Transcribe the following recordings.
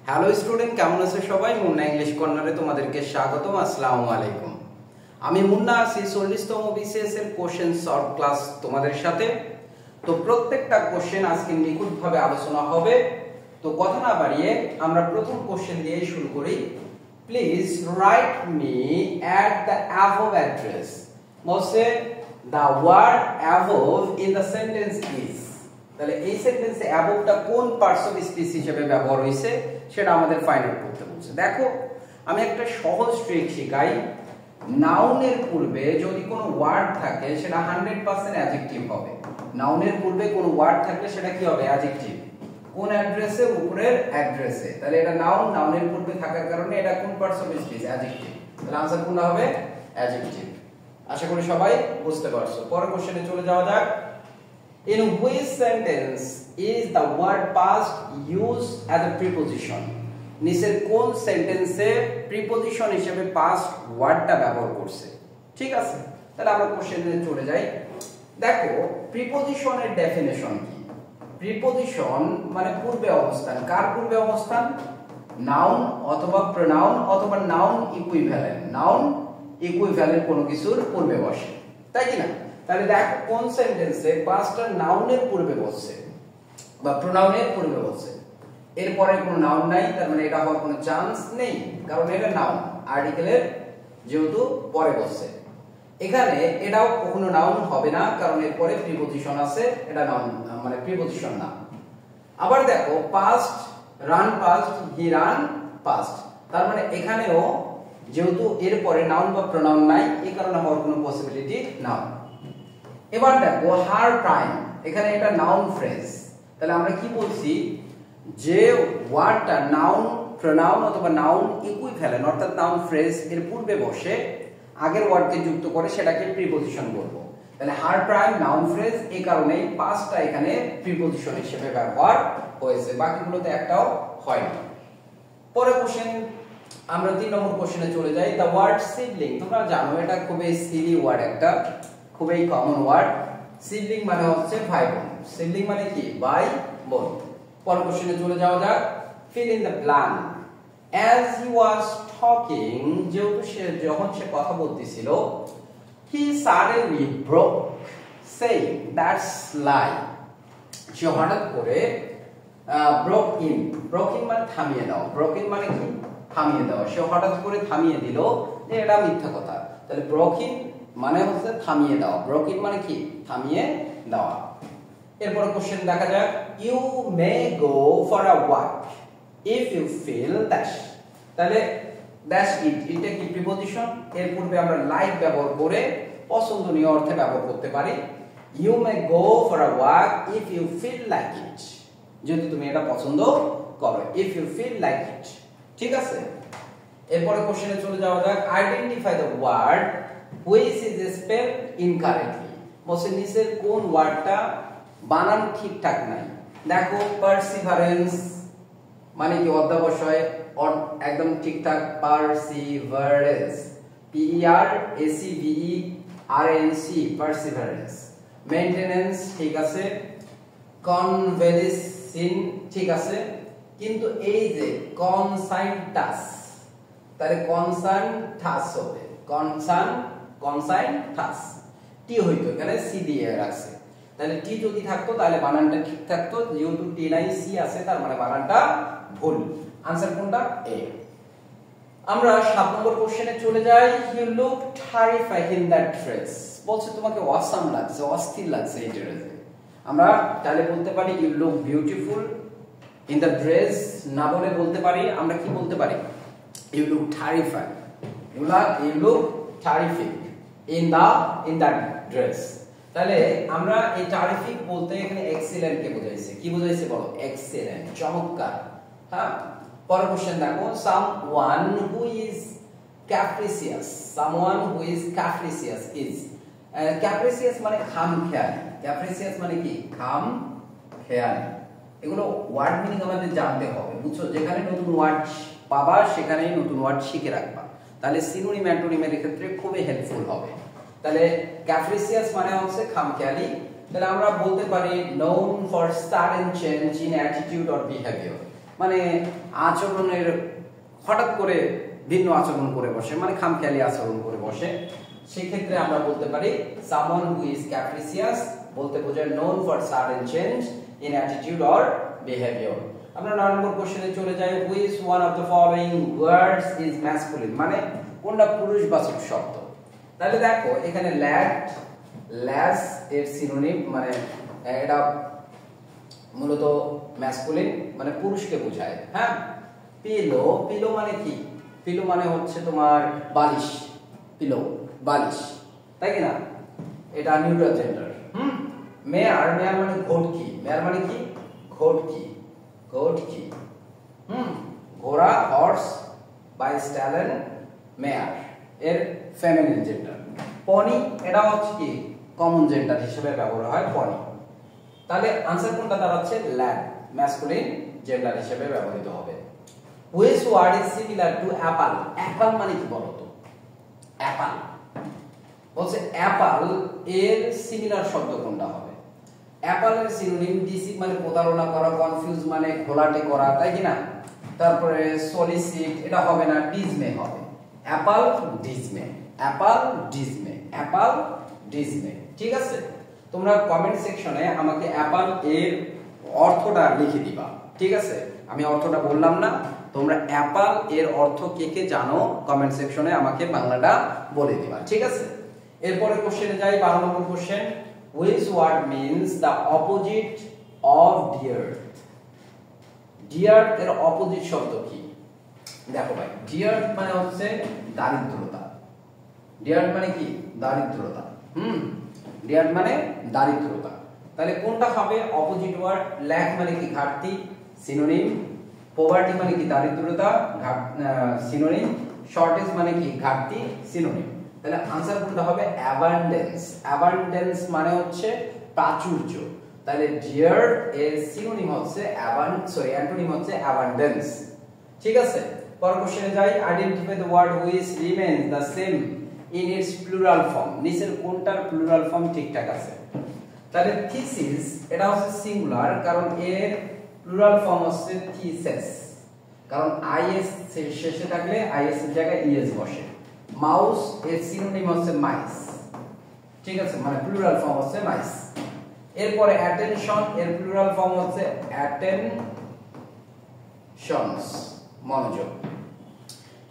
Hello student, কেমন আছো সবাই? মুন্না ইংলিশ কর্নারে তোমাদেরকে স্বাগতম। আসসালামু আলাইকুম। আমি মুন্না আছি 40তম বিসিএস এর কোশ্চেন সলভ ক্লাস তোমাদের সাথে। তো প্রত্যেকটা কোশ্চেন আজকে নিখুঁতভাবে আলোচনা হবে। তো কথা না বাড়িয়ে আমরা প্রথম কোশ্চেন দিয়ে শুরু করি। Please write me at the above address. বলছে the word above in the sentence is. তাহলে এই সেন্টেন্সে অ্যাবভটা কোন পার্টস অফ স্পিচ হিসেবে ব্যবহার হয়েছে সেটা আমাদের ফাইন্ড আউট করতে বলছে। দেখো, আমি একটা সহজ ট্রিক শিখাই। নাউনের পূর্বে যদি কোনো ওয়ার্ড থাকে সেটা 100% অ্যাডজেক্টিভ হবে। নাউনের পূর্বে কোনো ওয়ার্ড থাকলে সেটা কি হবে? অ্যাডজেক্টিভ। কোন অ্যাড্রেসে? উপরের অ্যাড্রেসে। তাহলে এটা নাউন, নাউনের পূর্বে থাকার কারণে এটা কোন পার্টস অফ স্পিচ? অ্যাডজেক্টিভ। তাহলে आंसर কোনটা হবে? অ্যাডজেক্টিভ। আশা করি সবাই বুঝতে পারছো। পরের কোশ্চেনে চলে যাওয়া যাক। In which sentence is the word past used as a preposition? নিচের কোন সেন্টেন্সে প্রিপজিশন হিসেবে পাস্ট ওয়ার্ডটা ব্যবহার করছে? ঠিক আছে, তাহলে আমরা কোশ্চেনে চলে যাই। দেখো, প্রিপজিশনের ডেফিনেশন কি? প্রিপজিশন মানে পূর্বে অবস্থান। কার পূর্বে অবস্থান? নাউন অথবা প্রোনাউন অথবা নাউন ইকুইভ্যালেন্ট। নাউন ইকুইভ্যালেন্ট কোনো কিছুর পূর্বে বসে, তাই কি না? তাহলে দেখো কোন সেন্টেন্সে পাঁচটা নাউনের পূর্বে বসছে বা প্রোনাউনের পূর্বে বসছে, এরপরে কোনো নাউন নাই, তার মানে এটা হওয়ার কোনো চান্স নেই, কারণ এটা নাউন, আর্টিকেলের যেহেতু পরে বসছে। এখানে এটাও কখনো নাউন হবে না, কারণ এরপরে প্রিপজিশন আছে, এটা নাউন মানে প্রিপজিশন না। আবার দেখো, past, run past, he ran past, তার মানে এখানেও যেহেতু এরপরে নাউন বা প্রোনাউন নাই, এই কারণে হওয়ার কোনো পসিবিলিটি না। এবার দেখো, হার প্রাইম, এখানে এটা নাউন ফ্রেজ। তাহলে আমরা কি বলছি? যে ওয়ার্ডটা নাউন, প্রোনাউন অথবা নাউন ইকুইভ্যালেন্ট অর্থাৎ নাউন ফ্রেজ এর পূর্বে বসে আগের ওয়ার্ডকে যুক্ত করে সেটাকে প্রিপজিশন বলবো। তাহলে হার প্রাইম নাউন ফ্রেজ, এই কারণেই পাঁচটা এখানে প্রিপজিশন হিসেবে ব্যবহার হয়েছে, বাকিগুলোতে একটাও হয়নি। পরের কোশ্চেন, আমরা 3 নম্বর কোশ্চেনে চলে যাই। দ্য ওয়ার্ড সিবলিং, তোমরা জানো এটা খুবই সিলি ওয়ার্ড, একটা খুবই কমন ওয়ার্ড। সিবলিং মানে হচ্ছে ভাই বোন। সিবলিং মানে কি? ভাই বোন। পরের কোশ্চেনে চলে যাওয়া যাক। Fill in the blank. As he was talking, যেহেতু যখন সে কথা বলতেছিল, he suddenly broke saying that's lie, সে হঠাৎ করে ব্রোক ইন মানে থামিয়ে দাও। ব্রোক ইন মানে কি? থামিয়ে দাও। সে হঠাৎ করে থামিয়ে দিল যে এটা মিথ্যা কথা। তাহলে ব্রোক ইন মানে হচ্ছে থামিয়ে দেওয়া। ব্রোক ইন মানে কি? থামিয়ে দেওয়া। এরপর কোশ্চেন দেখা যাক। You may go for a walk if you feel dash. তাহলে দ্যাশ এটা কি? প্রিপজিশন। এর পূর্বে আমরা লাইক ব্যবহার করে পছন্দনীয় অর্থে ব্যবহার করতে পারি। You may go for a walk if you feel like it, যদি তুমি এটা পছন্দ করো। If you feel like it, ঠিক আছে। এরপরে কোশ্চেনে চলে যাওয়া যাক। Identify the word which is spelled incorrectly। বলছে নিচের কোন ওয়ার্ডটা বানান ঠিকঠাক নাই। দেখো, পারসিভারেন্স মানে কি? অধ্যাবসায় একদম ঠিকঠাক, পারসিভারেন্স, PERSEVERNC, পারসিভারেন্স। মেইনটেনেন্স ঠিক আছে, কনভেলিসিন ঠিক আছে, কিন্তু এই যে কনসাইনটাস, তাহলে কনসাইনটাস হবে, কনসাইনটাস। টি হইতো, এখানে সি দিয়ে রাখছে। তাহলে টি যদি থাকতো তাহলে বানানটা ঠিক থাকতো, যেহেতু টি নাই সি আছে, তার মানে বানানটা ভুল। आंसर কোনটা? এ। আমরা 7 নম্বর কোশ্চেনে চলে যাই। You look terrified in that dress. বলছে তোমাকে অসাম লাগছে, অস্থির লাগছে এই ড্রেসে। আমরা তাহলে বলতে পারি you look beautiful in the dress, না বলে বলতে পারি আমরা কি বলতে পারি? You look terrified, you look terrific in that dress. তাহলে আমরা এই টেরিফিক বলতে এখানে এক্সিলেন্ট কে বোঝাইছে। কি বোঝাইছে বলো? এক্সিলেন্ট, চমৎকার। হ্যাঁ, পরের কোশ্চেন দেখো। Someone who is ক্যাপ্রিসিয়াস, someone who is ক্যাপ্রিসিয়াস is, ক্যাপ্রিসিয়াস মানে খামখেয়ালি। ক্যাপ্রিসিয়াস মানে কি? খামখেয়ালি। এগুলো ওয়ার্ড মিনিং আমাদের জানতে হবে, বুঝছো? যেখানে নতুন ওয়ার্ড পাবা সেখানেই নতুন ওয়ার্ড শিখে রাখবা, তাহলে সিনোনিম অ্যান্টোনিমের ক্ষেত্রে খুবই হেল্পফুল হবে। তাহলে ক্যাপ্রিসিয়াস মানে হচ্ছে খামখেয়ালি। তাহলে আমরা বলতে পারি known for sudden change in attitude or behavior। মানে আচরণের হঠাৎ করে ভিন্ন আচরণ করে বসে, মানে খামখেয়ালি আচরণ করে বসে, সেক্ষেত্রে আমরা বলতে পারি someone who is capricious বলতে বোঝায় known for sudden change in attitude or behavior। আমরা 9 নম্বর কোশ্চেনে চলে যাই, which one of the following words is masculine, মানে কোনটা পুরুষবাচক শব্দ। তাহলে দেখো এখানে lad lass এর সিনোনিম, মানে এটা মূলত ম্যাসকুলিন, মানে পুরুষকে বোঝায়। হ্যাঁ, পিলো, পিলো মানে কি? পিলো মানে হচ্ছে তোমার বালিশ, পিলো বালিশ, তাই কি না? এটা নিউট্রাল জেন্ডার। মেয়ার, মেয়ার মানে ঘোড়কি, মেয়ার মানে কি? ঘোড়কি, ঘোড়কি। ঘোড়া হর্স বাই স্ট্যালেন, মেয়ার এর ফেমিনিন জেন্ডার। পনি এটা হচ্ছে কি কমন জেন্ডার হিসেবে ব্যবহার হয় পনি। তাহলে आंसर কোনটা দাঁড়াচ্ছে? ল্যাড, ম্যাসকুলিন জেন্ডার হিসেবে ব্যবহৃত হবে। which word is similar to apple, apple মানে কি বলো তো? অ্যাপল বলছে অ্যাপল এর সিমিলার শব্দ কোনটা হবে? অ্যাপল এর সিনোনিম ডিসিভ মানে প্রতারণা করা, কনফিউজ মানে ঘোলাটে করা, তাই কি না? তারপরে সলিসিট এটা হবে না, ডিজমে হবে। Apple dismay, apple dismay, apple dismay. ঠিক আছে, তোমরা কমেন্ট সেকশনে আমাকে অ্যাপল এর অর্থটা লিখে দিবা। ঠিক আছে, আমি অর্থটা বললাম না, তোমরা অ্যাপল এর অর্থ কে কে জানো কমেন্ট সেকশনে আমাকে বাংলাটা বলে দিবা। ঠিক আছে, এরপরে কোশ্চেনে যাই। 12 নম্বর question, which word means the opposite of dear, dear এর অপোজিট শব্দ কি? দেখো ভাই, dear মানে হচ্ছে দারিদ্রতা, dear মানে কি? দারিদ্রতা। dear মানে দারিদ্রতা। তাহলে কোনটা হবে অপোজিট ওয়ার্ড? ল্যাক মানে কি? ঘাটতি, সিনোনিম। পভার্টি মানে কি? দারিদ্রতা, সিনোনিম। শর্টেজ মানে কি? ঘাটতি, সিনোনিম। তাহলে आंसर কোনটা হবে? অ্যাবান্ডেন্স, অ্যাবান্ডেন্স মানে হচ্ছে প্রাচুর্য। তাহলে ডিয়ার এর সিনোনিম হচ্ছে অ্যান্টোনিম হচ্ছে অ্যাবান্ডেন্স। ঠিক আছে, পরের কোশ্চেনে যাই। Identify the word which remains the same in its plural form, নিচের কোনটার প্লুরাল ফর্ম ঠিকঠাক আছে? তাহলে থিসিস এটা হচ্ছে সিঙ্গুলার, কারণ এর প্লুরাল ফর্ম হচ্ছে থিসেস, কারণ আইএস শেষে থাকলে আইএস এর জায়গায় ইএস বসে। মাউস এর সিনোনিম হচ্ছে মাইস। ঠিক আছে, মানে প্লুরাল ফর্ম হচ্ছে মাইস। এরপরে অ্যাটেনশন এর প্লুরাল ফর্ম হচ্ছে অ্যাটেনশনস, মনোযোগ।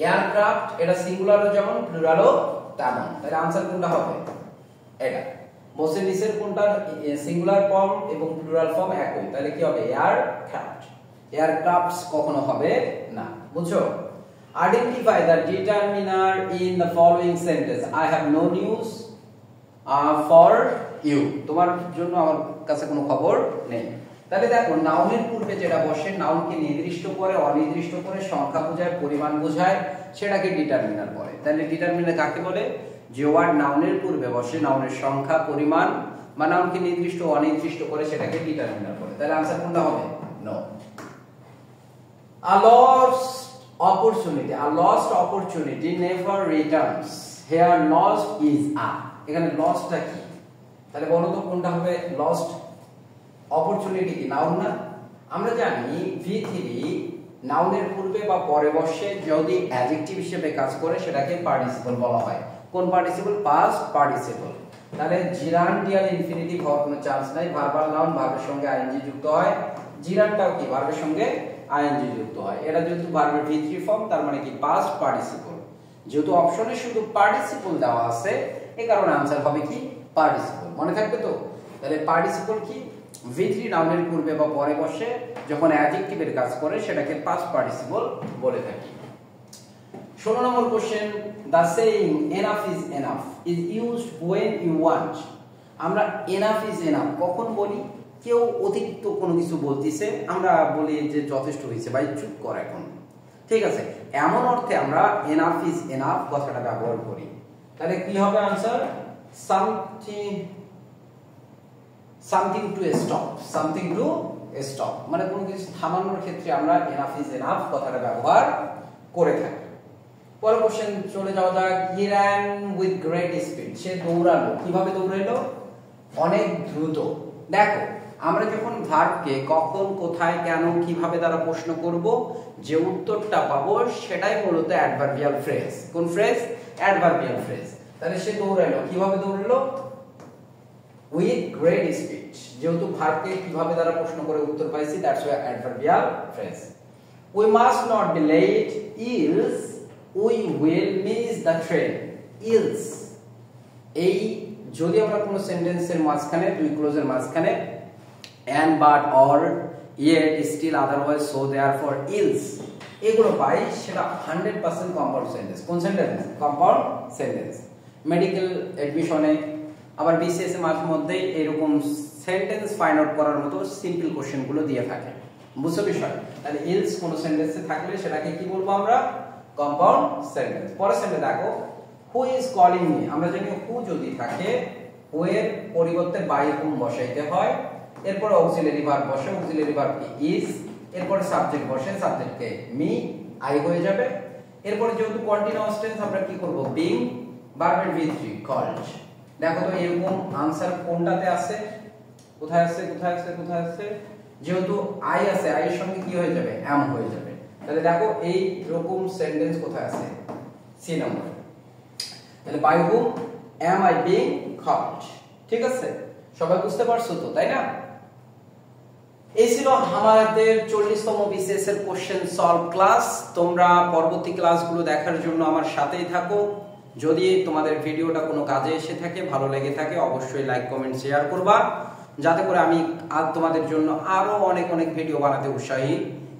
এয়ারক্রাফট এটা সিঙ্গুলারও যেমন প্লুরালও তেমন। তাহলে आंसर কোনটা হবে? এটা। বসে নিচের কোনটার সিঙ্গুলার ফর্ম এবং প্লুরাল ফর্ম একই, তাহলে কি হবে? এয়ারক্রাফট। এয়ারক্রাফটস কখনো হবে না, বুঝছো? Identify the determiner in the following sentence, I have no news for you, তোমার জন্য আমার কাছে কোনো খবর নেই। তাহলে দেখো নাউনের পূর্বে যেটা বসে, নাউনকে নির্দিষ্ট করে, অনির্দিষ্ট করে, সংখ্যা বোঝায়, পরিমাণ বোঝায়, সেটাকে ডিটারমিনার বলে। তাহলে ডিটারমিনার কাকে বলে? যে ওয়ার্ড নাউনের পূর্বে বসে, নাউনের সংখ্যা, পরিমাণ বা নাউনকে নির্দিষ্ট অনির্দিষ্ট করে, সেটাকে ডিটারমিনার বলে। তাহলে आंसर কোনটা হবে? No. A lost opportunity, a lost opportunity never returns, here lost is a, এখানে লসটা কি? তাহলে বলো তো কোনটা হবে? লস্ট অপরচুনিটি কি নাউন না? আমরা জানি V3 নাউনের পূর্বে বা পরে বসে যদি অ্যাডজেক্টিভ হিসেবে কাজ করে সেটাকে পার্টিসিপল বলা হয়। কোন পার্টিসিপল? Past participle. তাহলে জিরান্ডিয়াল ইনফিনিটিভ হওয়ার কোনো চান্স নাই। ভার্বাল নাউন ভার্বের সঙ্গে আইএনজি যুক্ত হয়, জিরান্ডটাও কি ভার্বের সঙ্গে আইএনজি যুক্ত হয়। এটা যেহেতু ভার্বের V3 ফর্ম, তার মানে কি পাস্ট পার্টিসিপল। যেহেতু অপশনে শুধু পার্টিসিপল দেওয়া আছে, এই কারণে आंसर হবে কি? পার্টিসিপল। মনে থাকবে তো? তাহলে পার্টিসিপল কি? V3 নাউনের পূর্বে বা পরে বসে যখন অ্যাডজেক্টিভের কাজ করে সেটাকে পাস্ট পার্টিসিপল বলে থাকি। 16 নম্বর question, the saying enough is enough is used when you want, আমরা এনাফ ইজ এনাফ কখন বলি? কেউ অতিরিক্ত কোনো কিছু বলতিছে, আমরা বলি যে যথেষ্ট হয়েছে ভাই, চুপ কর এখন। ঠিক আছে, এমন অর্থে আমরা এনাফ ইজ এনাফ কথাটা ব্যবহার করি। তাহলে কি হবে answer? something to stop, something to stop মানে কোনো কিছু থামানোর ক্ষেত্রে আমরা এনাফ ইজ এনাফ কথাটা ব্যবহার করে থাকি। পরের কোশ্চেন চলে যাওয়া যাক। হি ran with great speed, সে দৌড়ালো। কিভাবে দৌড়ালো? অনেক দ্রুত। দেখো আমরা যখন ভার্বকে কখন, কোথায়, কেন, কিভাবে দ্বারা প্রশ্ন করব, যে উত্তরটা পাবো সেটাই মূলত অ্যাডভার্বিয়াল ফ্রেজ। কোন ফ্রেজ? Adverbial phrase. তাহলে সে দৌড়ালো, কিভাবে দৌড়ালো? With great speed. যেহেতু ভার্বকে কিভাবে দ্বারা প্রশ্ন করে উত্তর পাইছি, that's why adverbial phrase. We must not be late, else we will miss the train. Else, এই যদি আমরা কোনো সেন্টেন্সের মাঝখানে, দুই ক্লোজের মাঝখানে and, but, or, yet, still, otherwise, so, therefore, else এগুলো পাই, সেটা 100% কম্পাউন্ড সেন্টেন্স। কোন সেন্টেন্স? Compound sentence. মেডিকেল এডমিশনে আবার বিসিএস এর মাঝে মধ্যে এরকম সেন্টেন্স ফাইন্ড আউট করার মতো সিম্পল কোশ্চেন গুলো দিয়ে থাকে। বুঝছো বিষয়? তাহলে ইলস কোন সেন্টেন্সে থাকলে সেটাকে কি বলবো আমরা? Compound sentence. পরের সেন্টেন্স দেখো, হু ইজ কলিং মি। আমরা জানি হু যদি থাকে, হু এর পরিবর্তে বাই হুম বসাইতে হয়, এরপর অক্সিলারি ভার্ব বসে, অক্সিলারি ভার্ব কি? ইজ, এরপর সাবজেক্ট বসে, সাবজেক্টকে মি, আই হয়ে যাবে। এরপর যেহেতু কন্টিনিউয়াস টেন্স আমরা কি করব? বিং, ভার্বের V3 কল্ড। দেখো তো এরকম आंसर কোনটাতে আছে? কোথায় আছে? কোথায় আছে? কোথায় আছে? যেহেতু আই আছে, আই এর সঙ্গে কি হয়ে যাবে? এম হয়ে যাবে। তাহলে দেখো এই রকম সেন্টেন্স কোথায় আছে? C number. তাহলে by whom am I being called. ঠিক আছে? সবাই বুঝতে পারছো তো, তাই না? এই ছিল আমাদের 40তম বিসিএস এর কোশ্চেন সলভ ক্লাস। তোমরা পরবর্তী ক্লাসগুলো দেখার জন্য আমার সাথেই থাকো। যদি তোমাদের ভিডিওটা কোনো কাজে এসে থাকে, ভালো লেগে থাকে, অবশ্যই লাইক, কমেন্ট, শেয়ার করবা, যাতে করে আমি আজ তোমাদের জন্য আরো অনেক অনেক ভিডিও বানাতে উৎসাহী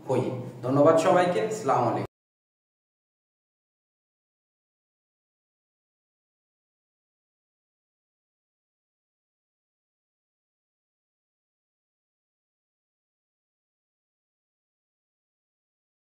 হই। ধন্যবাদ সবাইকে। আসসালামু আলাইকুম।